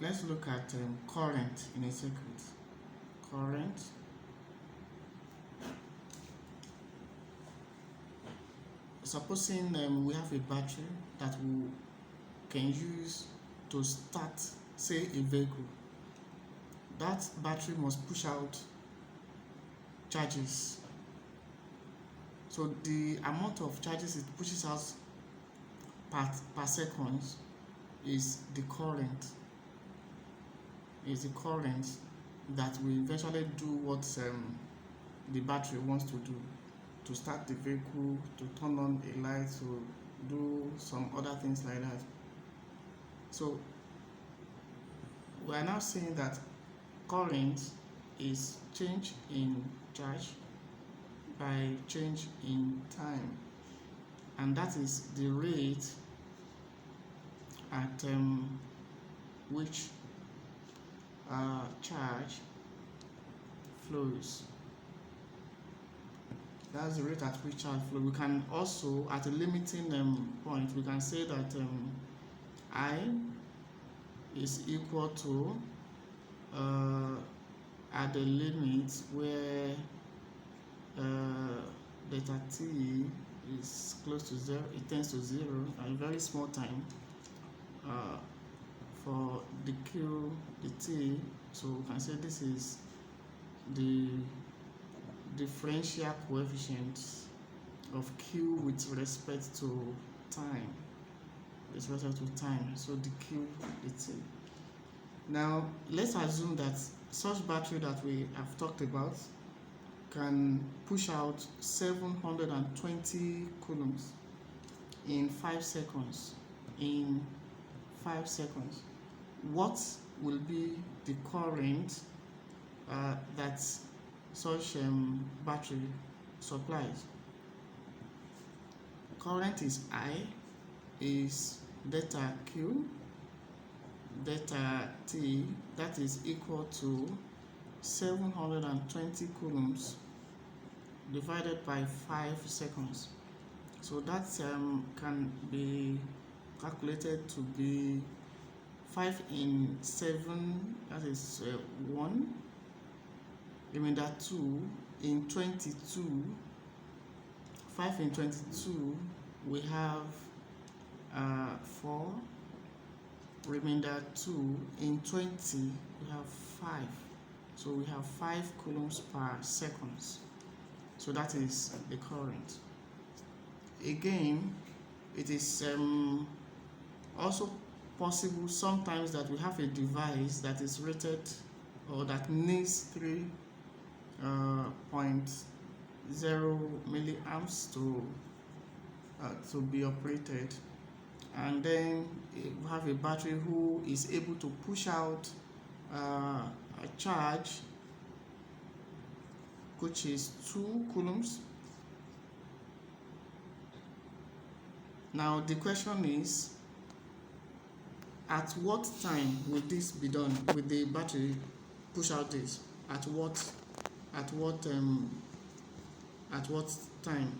let's look at current in a circuit. Current. Supposing we have a battery that we can use to start, say, a vehicle. That battery must push out charges. So the amount of charges it pushes out per second is the current. Is the current that will eventually do what the battery wants to do, to start the vehicle, to turn on a light, to do some other things like that. So we are now saying that current is change in charge by change in time, and that is the rate at which charge flows. That's the rate at which charge flows. We can also, at a limiting point, we can say that I is equal to at the limit where delta t is close to 0, it tends to 0 at a very small time, for the q, the t. So we can say this is the differential coefficient of q with respect to time. So the q, the t. Now let's assume that such battery that we have talked about can push out 720 coulombs in 5 seconds. What will be the current that such battery supplies? Current is I, is delta Q, delta T, that is equal to 720 coulombs divided by 5 seconds. So that can be calculated to be 5 in 7, that is 1, remainder 2 in 22. 5 in 22, we have 4, remainder 2 in 20, we have 5. So we have 5 coulombs per second. So that is the current. Again, it is also possible sometimes that we have a device that is rated or that needs 3.0 milliamps to be operated, and then we have a battery who is able to push out a charge which is 2 coulombs. Now the question is, at what time will this be done? Will the battery push out this? At what time?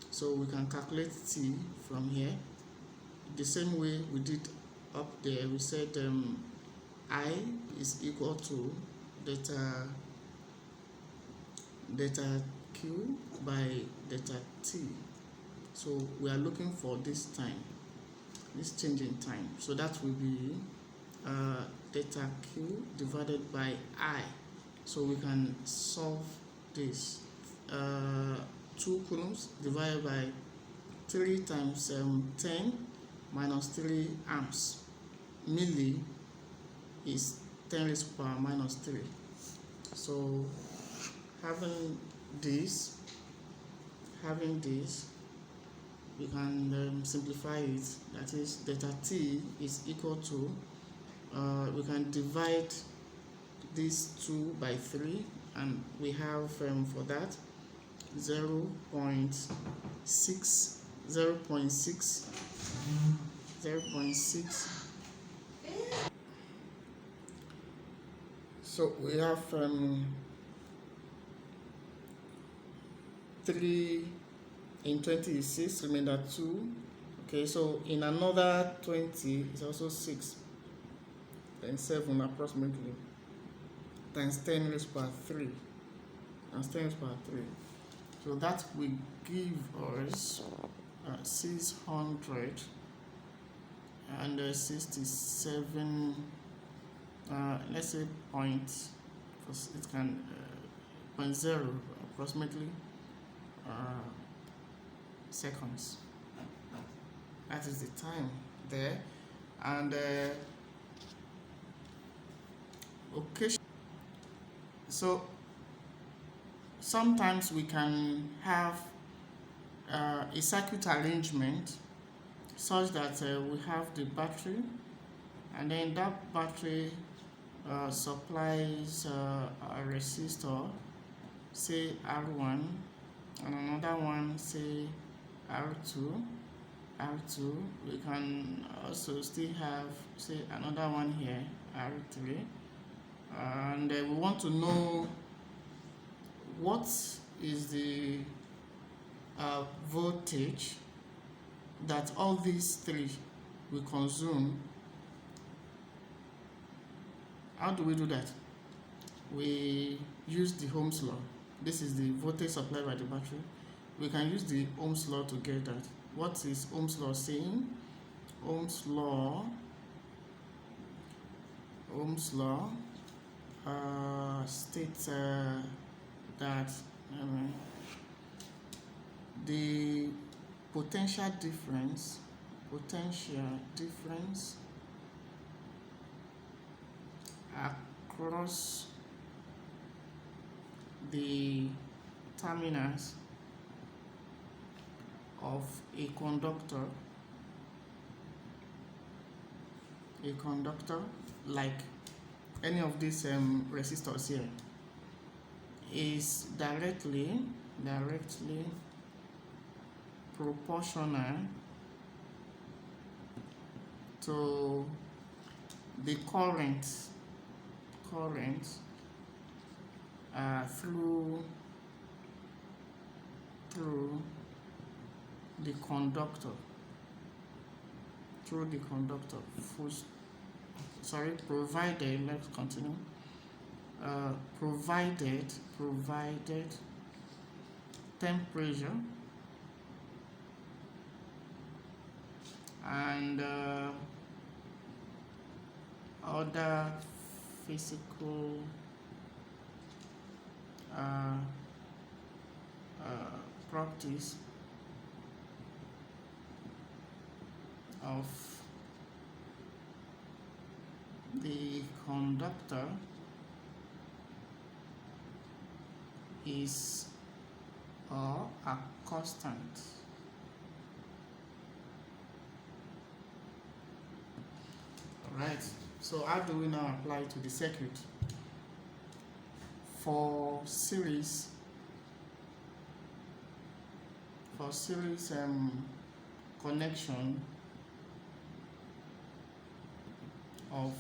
So we can calculate T from here the same way we did up there. We said I is equal to delta Q by delta T. So we are looking for this time, this change in time. So that will be delta Q divided by I. So we can solve this. 2 coulombs divided by 3 times 10 minus 3 amps. Milli is 10 raised to the power minus 3. So having this, we can simplify it. That is, delta T is equal to, we can divide this 2 by 3, and we have for that 0.6. So we have 3 in 20 is 6, remainder 2. Okay, so in another 20 is also 6. then 7 approximately times 10 raised power 3 times 10 raised power 3. So that will give us 600 and 67, let's say point, because it can 0.0 approximately seconds. That is the time there. And occasion. So sometimes we can have a circuit arrangement such that we have the battery, and then that battery supplies a resistor, say R1, and another one, say R2. We can also still have, say, another one here, R3, and we want to know what is the voltage that all these three will consume. How do we do that? We use the Ohm's law. This is the voltage supplied by the battery. We can use the Ohm's law to get that. What is Ohm's law saying? Ohm's law states that the potential difference across the terminals of a conductor like any of these resistors here is directly proportional to the current through the conductor. Provided, let's continue. Provided temperature and other physical properties of the conductor is a constant. Alright, so how do we now apply to the circuit? For series connection of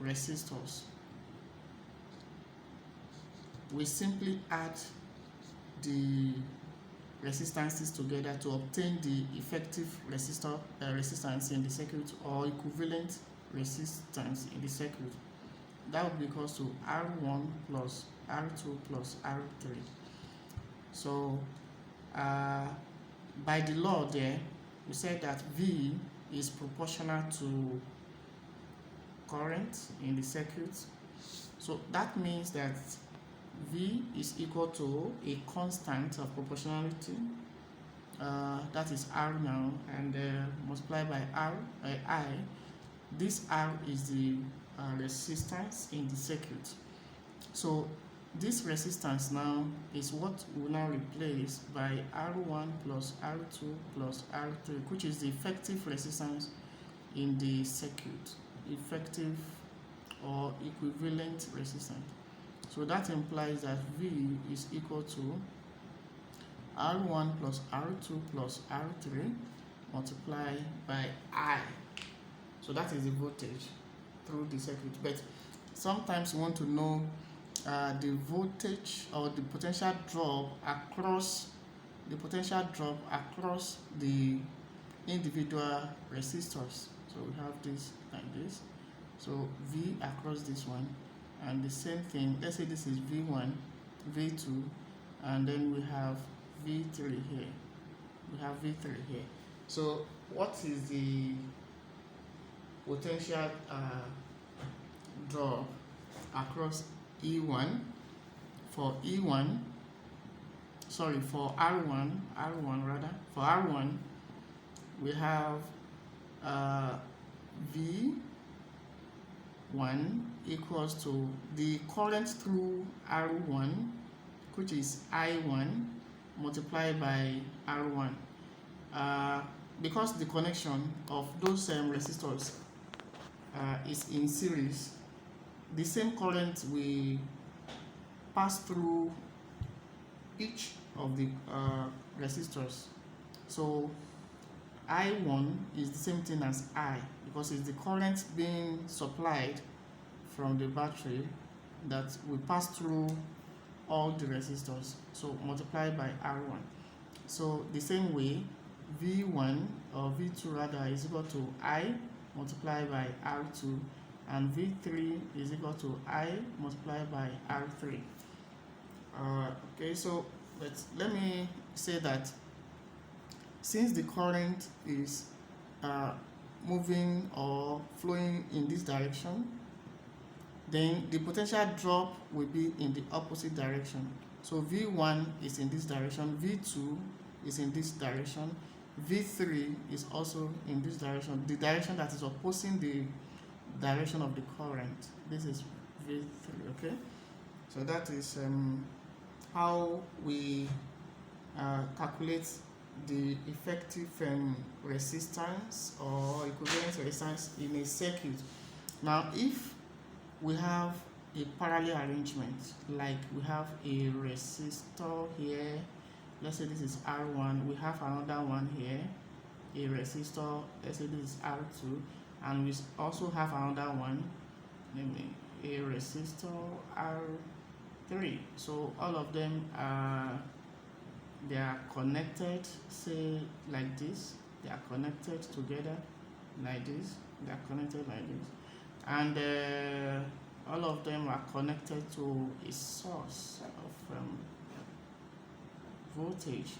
resistors, we simply add the resistances together to obtain the effective resistance in the circuit, or equivalent resistance in the circuit. That would be equals to R1 plus R2 plus R3. So by the law there, we said that V is proportional to current in the circuit. So that means that V is equal to a constant of proportionality, that is R now, and multiplied by I. This R is the resistance in the circuit. So this resistance now is what we now replace by R1 plus R2 plus R3, which is the effective resistance in the circuit, effective or equivalent resistance. So that implies that V is equal to R1 plus R2 plus R3 multiplied by I. So that is the voltage through the circuit. But sometimes we want to know the voltage or the potential drop across the individual resistors. So we have this like this. So V across this one, and the same thing, let's say this is V1, V2, and then we have V3 here. We have V3 here. So what is the potential drop across E1 for E1? Sorry, for R1 rather. For R1, we have V1 equals to the current through R1, which is I1 multiplied by R1. Because the connection of those resistors is in series, the same current will pass through each of the resistors. So I1 is the same thing as I, because it's the current being supplied from the battery that will pass through all the resistors, so multiplied by R1. So the same way, V1 or V2 rather is equal to I multiplied by R2, and V3 is equal to I multiplied by R3. Okay, so let me say that since the current is moving or flowing in this direction, then the potential drop will be in the opposite direction. So V1 is in this direction, V2 is in this direction, V3 is also in this direction, the direction that is opposing the direction of the current. This is V3, okay? So that is how we calculate the effective resistance or equivalent resistance in a circuit. Now, if we have a parallel arrangement, like we have a resistor here, let's say this is R1, we have another one here, a resistor, let's say this is R2, and we also have another one, a resistor R3. So all of them they are connected, say like this, they are connected together like this, they are connected like this, and all of them are connected to a source of voltage.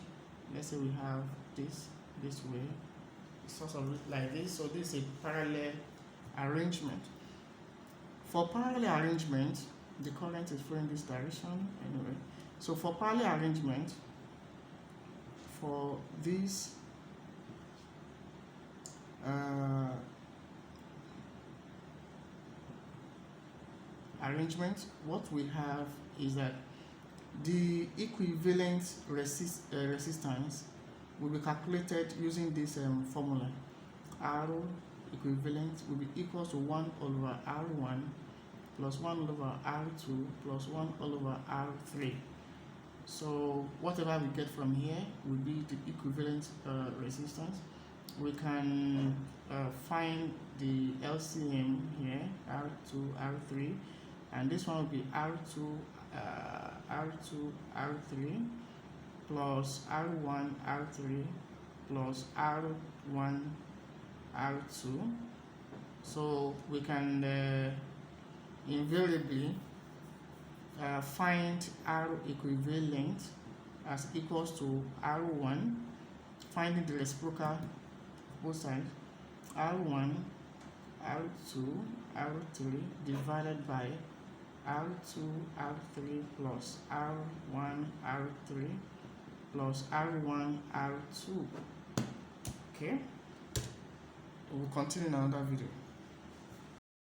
Let's say we have this way, a source of it like this. So this is a parallel arrangement. For parallel arrangement, the current is flowing this direction anyway. So for parallel arrangement, for this arrangement, what we have is that the equivalent resistance will be calculated using this formula. R equivalent will be equal to 1 over R1 plus 1 over R2 plus 1 over R3. So whatever we get from here will be the equivalent resistance. We can find the LCM here, R2, R3, and this one will be R2, R3 plus R1, R3 plus R1, R2. So we can invariably find R equivalent as equals to R1, finding the reciprocal both sides, R1, R2, R3 divided by R2, R3 plus R1, R3 plus R1, R2. Okay, we'll continue in another video.